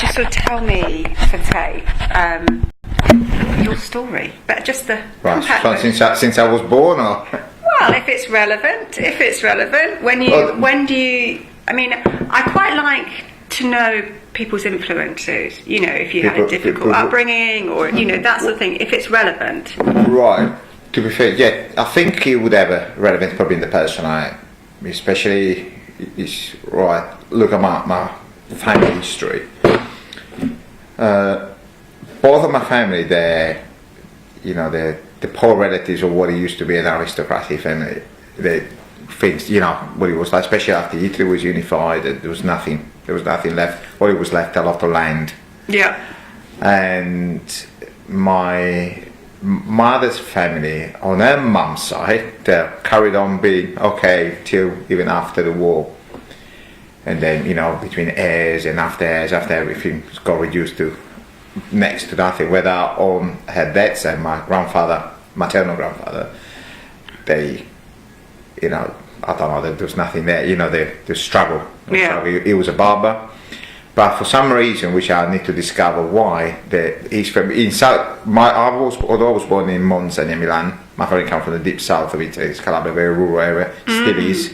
just sort of tell me for tape your story, but just the since I was born, or well, if it's relevant. When do you? I mean, I quite like to know people's influences. You know, if you had a difficult upbringing, or that sort of thing. If it's relevant, right? To be fair, yeah, I think it would have a relevance probably in the person I, especially, is right. Look at my family history. Both of my family, they're the poor relatives of what it used to be an aristocratic family. The things, what it was like, especially after Italy was unified, there was nothing left. All it was left, a lot of land. Yeah. And my mother's family, on her mum's side, they carried on being okay till even after the war. And then, between heirs and after everything got reduced to next to nothing. Whether on her dad's and my maternal grandfather, they, I don't know, there was nothing there. The struggle. Yeah. He was a barber, but for some reason, which I need to discover why, he's from inside. Although I was born in Monza near Milan, my family comes from the deep south of Italy. It's Calabria, very rural area. Still is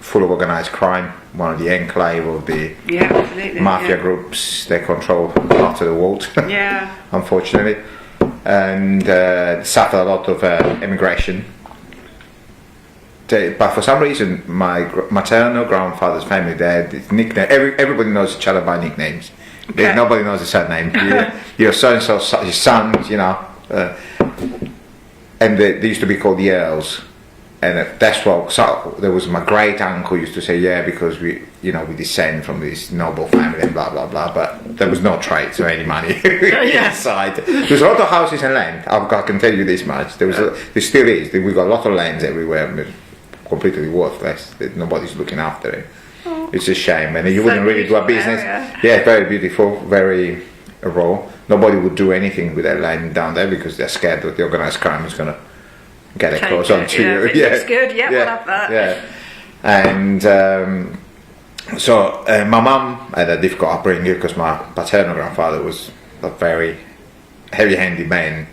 full of organised crime. One of the enclave of the mafia groups. They control part of the world. Yeah. Unfortunately, and suffered a lot of immigration. But for some reason, my maternal grandfather's family, they had this nickname. Everybody knows each other by nicknames. Okay. Nobody knows the surname. Your so-and-so, his sons, and they used to be called the Earls. And that's what. So there was my great uncle used to say, because we descend from this noble family and blah blah blah. But there was no trades or any money inside. There was a lot of houses and land. I can tell you this much. There still is. We got a lot of lands everywhere, completely worthless. Nobody's looking after it. Oh. It's a shame, and you wouldn't really do a business. Area. Yeah, very beautiful, very raw. Nobody would do anything with that land down there because they're scared that the organised crime is going to get it close onto you. If it looks good, we'll have that. Yeah. And so my mum had a difficult upbringing because my paternal grandfather was a very heavy-handed man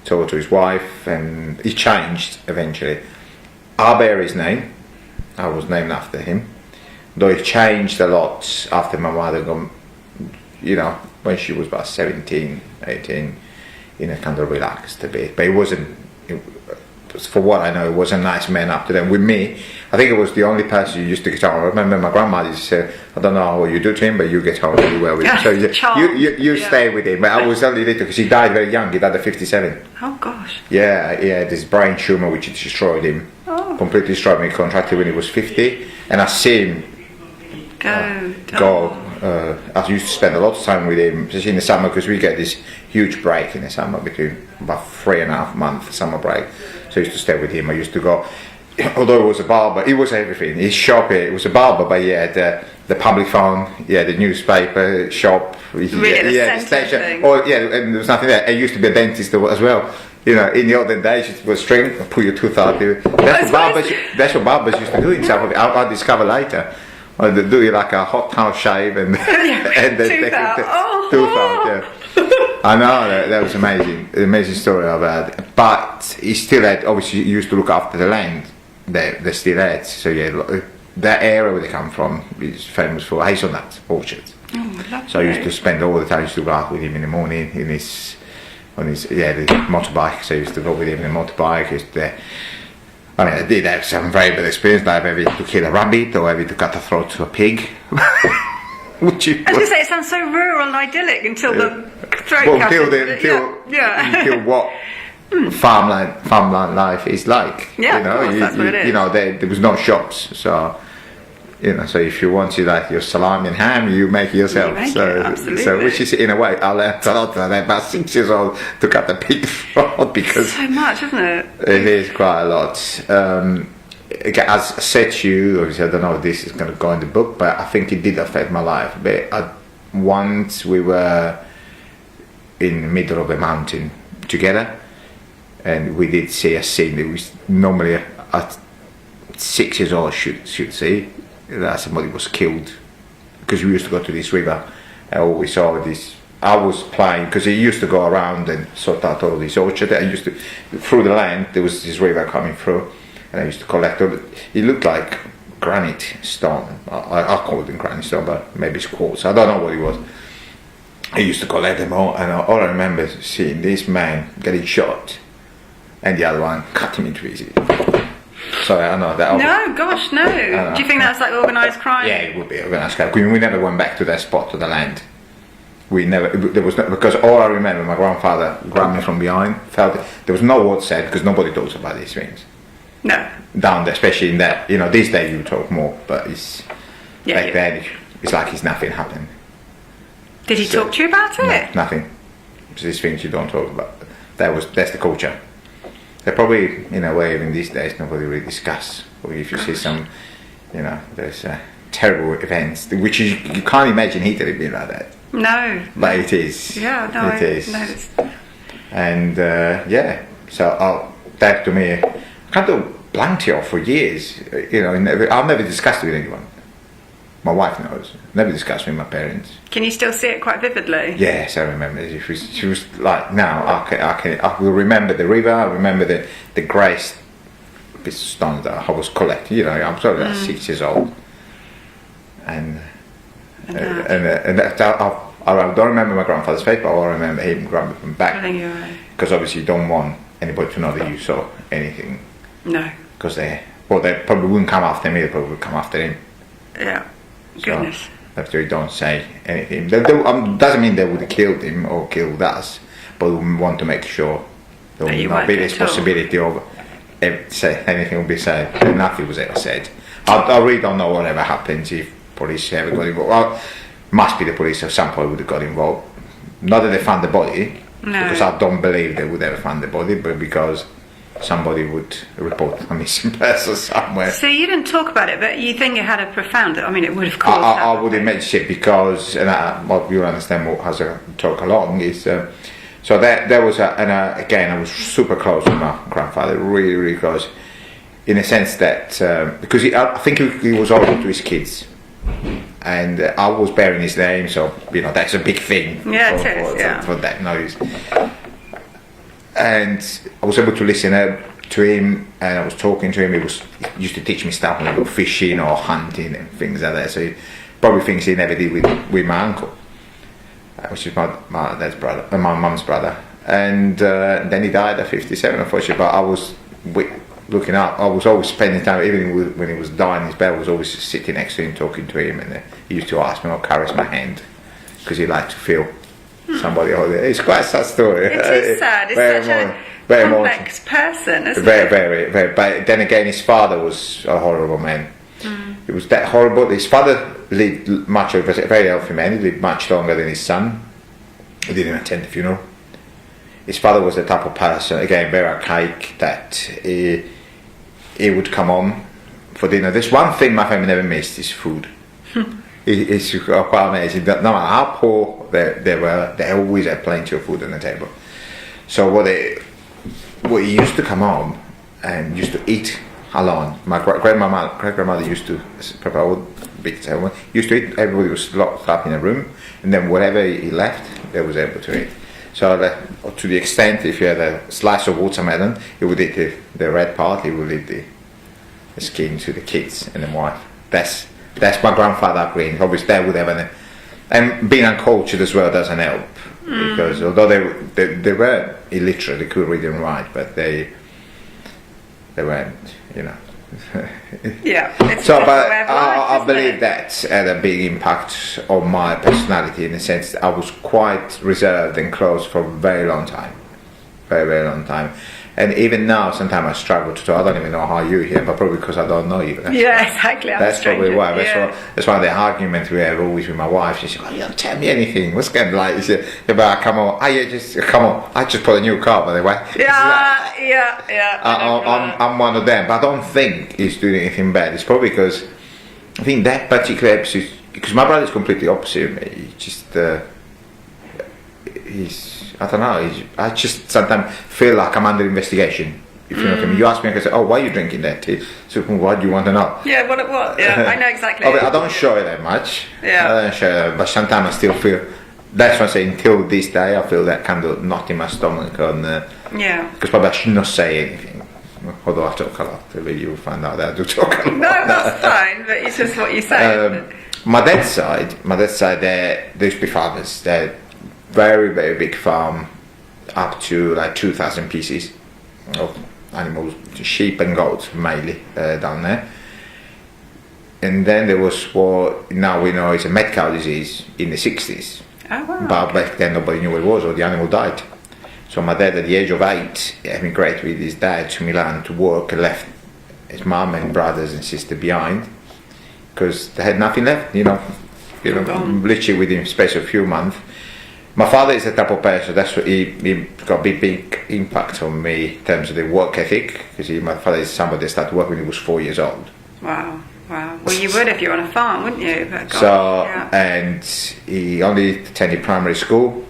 towards his wife, and he changed eventually. I bear his name. I was named after him. Though he changed a lot after my mother got, when she was about 17, 18, kind of relaxed a bit. But it wasn't, for what I know, it was a nice man up to then. With me, I think it was the only person who used to get on. I remember my grandmother used to say, I don't know what you do to him, but you get on really well with him. So you stay with him. But I was only little because he died very young. He died at 57. Oh, gosh. Yeah, he had this brain tumour which destroyed him. Oh. Completely destroyed him. He contracted when he was 50. And I see him go. I used to spend a lot of time with him, especially in the summer, because we get this huge break in the summer between about 3.5 months summer break. So I used to stay with him. I used to go, although he was a barber, he was everything. His shop, it was a barber, but he had the public phone, the newspaper shop, the station. Thing. And there was nothing there. He used to be a dentist as well. In the olden days, it was string, pull your tooth out. That's what barbers used to do in South Africa. I discovered later. They do like a hot towel shave and and then tooth out. I know that was amazing. An amazing story about it. But he still had, obviously, he used to look after the land. They still had. So that area where they come from is famous for hazelnut orchards. Oh, so I used to spend all the time. I used to go out with him in the morning on his the motorbike. So I used to go with him in the motorbike. I did have some very bad experience, like having to kill a rabbit or having to cut the throat to a pig. I was going to say, it sounds so rural and idyllic until the throat until what farmland life is like. Yeah, that's what it is. There was no shops, so so if you wanted like your salami and ham, you make it yourself. So which is in a way, I learned a lot at about 6 years old to cut the pig throat because so much, isn't it? It is quite a lot. As I said to you, obviously I don't know if this is going to go in the book, but I think it did affect my life. But once we were in the middle of a mountain together, and we did see a scene that was normally at 6 years old should see that somebody was killed, because we used to go to this river I always saw this. I was playing because he used to go around and sort out all these orchards. I used to, through the land, there was this river coming through, and I used to collect all. It looked like granite stone. I call it granite stone, but maybe it's quartz. I don't know what it was. I used to collect them all, and all I remember seeing this man getting shot, and the other one cut him into pieces. Sorry, I know that. No, gosh, no. Do you think that's like organised crime? Yeah, it would be organised crime. We never went back to that spot, to the land. We never. There was no, because all I remember, my grandfather grabbed me from behind. Felt it. There was no word said because nobody talks about these things. No. Down there, especially in that, these days you talk more, but it's back then. It's like it's nothing happened. Did he talk to you about it? No, nothing. It's these things you don't talk about. That's the culture. They're probably, in a way, even these days, nobody really discuss. Or if you see some, there's terrible events, which you can't imagine Hitler being like that. No. But it is. Yeah, no. It is. No, and, so that to me, I kind of blanked it off for years. I've never discussed it with anyone. My wife knows. Never discussed with my parents. Can you still see it quite vividly? Yes, I remember. She was like, now I will remember the river. I remember the grey bits of stones that I was collecting. I'm probably like 6 years old, and I don't remember my grandfather's face, but I remember him grabbing them back. Because obviously you don't want anybody to know that you saw anything. No. Because they probably wouldn't come after me. They probably would come after him. Yeah. Goodness. So, after you don't say anything, doesn't mean they would have killed him or killed us, but we want to make sure there will not be this possibility of anything will be said. And nothing was ever said. I really don't know whatever happens if police ever got involved. Well, must be the police at some point would have got involved. Not that they found the body, because I don't believe they would ever find the body, but because somebody would report a missing person somewhere. So you didn't talk about it, but you think it had a profound... I mean, it would have caused... I would imagine it because, and what you'll understand more as I talk along, is... so there was again, I was super close with my grandfather, really, really close, in a sense that... because I think he was horrible to his kids. And I was bearing his name, so, that's a big thing. Yeah, for that noise. And I was able to listen to him, and I was talking to him. He used to teach me stuff like fishing or hunting and things like that. So he probably things he never did with my uncle, which is my dad's brother, my mum's brother. And then he died at 57, unfortunately. But I was looking up. I was always spending time, even when he was dying in his bed. I was always sitting next to him, talking to him, and he used to ask me, or caress my hand, because he liked to feel somebody older. It's quite a sad story. It is sad. It's such a complex person, isn't it? Very, very, very. But then again, his father was a horrible man. It was that horrible. His father lived much. He was a very healthy man. He lived much longer than his son. He didn't attend the funeral. His father was the type of person, again, very archaic, that he would come home for dinner. There's one thing my family never missed, is food. It's quite amazing. No matter how poor they were, they always had plenty of food on the table. So what he used to come home and used to eat alone. My great grandmother used to prepare all big table. Used to eat. Everybody was locked up in a room, and then whatever he left, they was able to eat. So to the extent, if you had a slice of watermelon, he would eat the red part. He would eat the skin to the kids and the wife. That's my grandfather upbringing. Obviously, they would have and being uncultured as well doesn't help, because although they were illiterate, they could read and write, but they weren't, Yeah. So, but I believe that had a big impact on my personality, in the sense that I was quite reserved and closed for a very long time, very, very long time. And even now, sometimes I struggle to talk. I don't even know how you're here, but probably because I don't know you. Exactly. That's probably why. That's one of the arguments we have always with my wife. She says, "Oh, you don't tell me anything. What's going on?" Like, yeah, but come on. Come on. I just put a new car, by the way. Yeah. I'm one of them, but I don't think he's doing anything bad. It's probably because I think that particular episode, because my brother's completely opposite of me. He just I don't know. I just sometimes feel like I'm under investigation. If you know what I mean. You ask me, I can say, "Oh, why are you drinking that tea?" So, what do you want to know? Yeah, what? Yeah, I know exactly. I don't show it that much. Yeah. I don't show it, but sometimes I still feel. That's what I say. Until this day, I feel that kind of knot in my stomach. Yeah. Because probably I should not say anything. Although I talk a lot, but you'll find out that I do talk a lot. No, that's fine. But it's just what you say. My dad's side, they used to be farmers. They're very, very big farm, up to like 2,000 pieces of animals, sheep and goats mainly down there. And then there was what now we know is a mad cow disease in the 60s. Oh, wow. But back then nobody knew what it was, or the animal died. So my dad, at the age of 8, emigrated with his dad to Milan to work and left his mum and brothers and sister behind because they had nothing left. Literally within the space of a few months. My father is the type of person, that's what he got a big impact on me in terms of the work ethic, because my father is somebody that started working when he was 4 years old. Wow. Well, you would if you're on a farm, wouldn't you? But God, and he only attended primary school,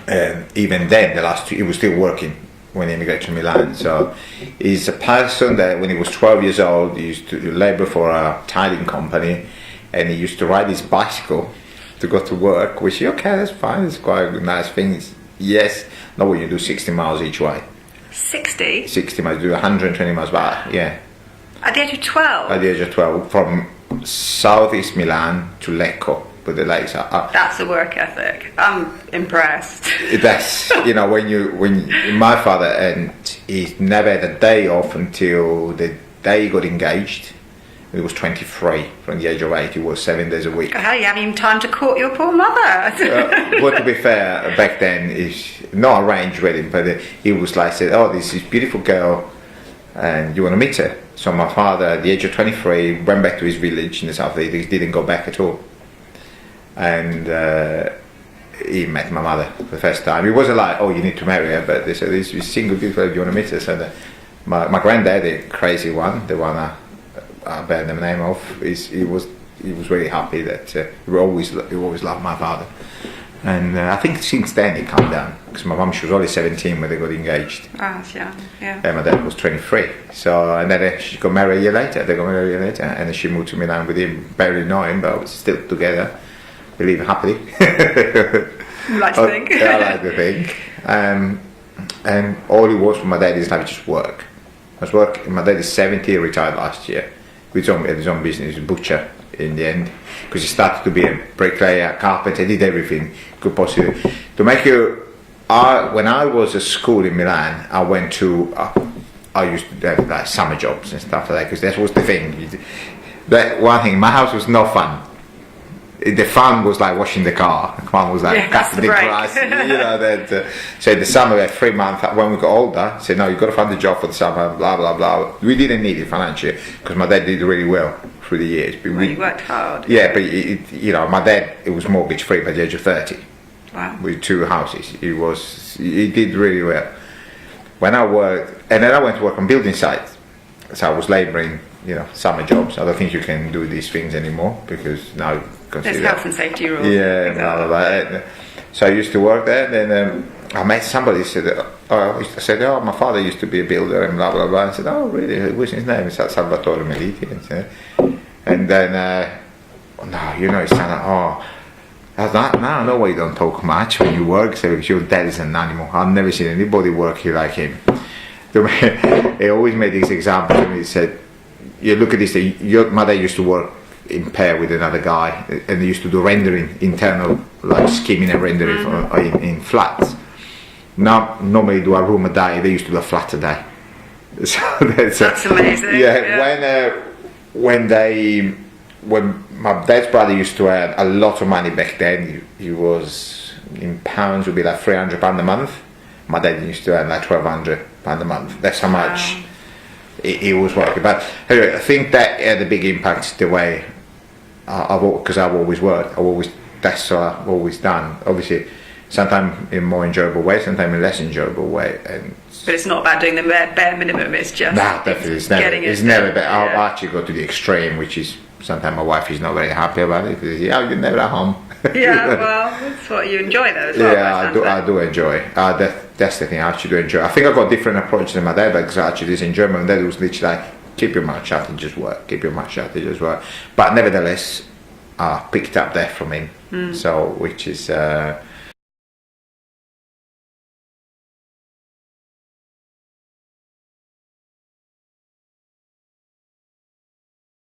and even then, the last 2 he was still working when he immigrated to Milan. So he's a person that when he was 12 years old, he used to labour for a tiling company, and he used to ride his bicycle to go to work, which, okay, that's fine, it's quite a nice thing. Yes, not when you do 60 miles each way. 60? 60 miles, do 120 miles back, yeah. At the age of 12? At the age of 12, from southeast Milan to Lecco, but the lakes are... That's a work ethic. I'm impressed. That's, when my father, and he never had a day off until the day he got engaged. He was 23. From the age of 8, he was 7 days a week. How you haven't even time to court your poor mother? But to be fair, back then, it's not arranged wedding, but he was like, said, "Oh, this is beautiful girl, and you want to meet her?" So my father, at the age of 23, went back to his village in the south. He didn't go back at all. And he met my mother for the first time. It wasn't like, "Oh, you need to marry her," but they said, "This is single beautiful, you want to meet her?" So my granddad, the crazy one, the one I bear the name of, he was very happy that he always loved my father. And I think since then it calmed down, because my mum, she was only 17 when they got engaged. Oh, that's young, yeah. And my dad was 23. So, and then she got married a year later. They got married a year later, and then she moved to Milan with him, barely knowing, but was still together, believe happily. Like to think. I like to think. And all it was for my dad is like just work. I was working. My dad is 70, he retired last year. He had his own business, a butcher in the end, because he started to be a bricklayer, carpenter, did everything could possibly. To make you, when I was at school in Milan, I went to, I used to have like summer jobs and stuff like that, because that was the thing. That one thing, my house was no fun. The fun was like washing the car. The fun was like cutting the grass. So in the summer, we had 3 months. When we got older, I said, "No, you've got to find a job for the summer." Blah blah blah. We didn't need it financially because my dad did really well through the years. But he worked hard. Yeah, but my dad, it was mortgage free by the age of 30. Wow. With 2 houses, he did really well. When I worked, and then I went to work on building sites. So I was labouring, summer jobs. I don't think you can do these things anymore because now. There's health and safety rules. Yeah, blah, blah, blah. So I used to work there. Then I met somebody. I said, "Oh, my father used to be a builder," and blah blah blah. I said, "Oh, really? What's his name?" He said, "Salvatore Meliti." And then, he said, "Oh, I was like, no, I know why you don't talk much when you work. So because your dad is an animal. I've never seen anybody work here like him." He always made this example to me. He said, "You look at this. Your mother used to work in pair with another guy, and they used to do rendering, internal like skimming and rendering in flats. Now normally do a room a day, they used to do a flat a day." So that's amazing. Yeah. When my dad's brother used to earn a lot of money back then, he was in pounds would be like £300 a month. My dad used to earn like £1,200 a month. That's how much he was working. But anyway, I think that had a big impact the way because I've always worked. That's what I've always done. Obviously, sometimes in a more enjoyable way, sometimes in a less enjoyable way. But it's not about doing the bare minimum. It's just definitely it's never. But I'll actually go to the extreme, which is sometimes my wife is not very happy about it because you're never at home. Yeah, well, that's what you enjoy though as well. Yeah, I do enjoy. That's the thing, I actually do enjoy. I think I've got a different approach than my dad, because I actually in German, my dad was literally like, keep your mouth shut and just work, keep your mouth shut and just work. But nevertheless, I picked up that from him. So, which is,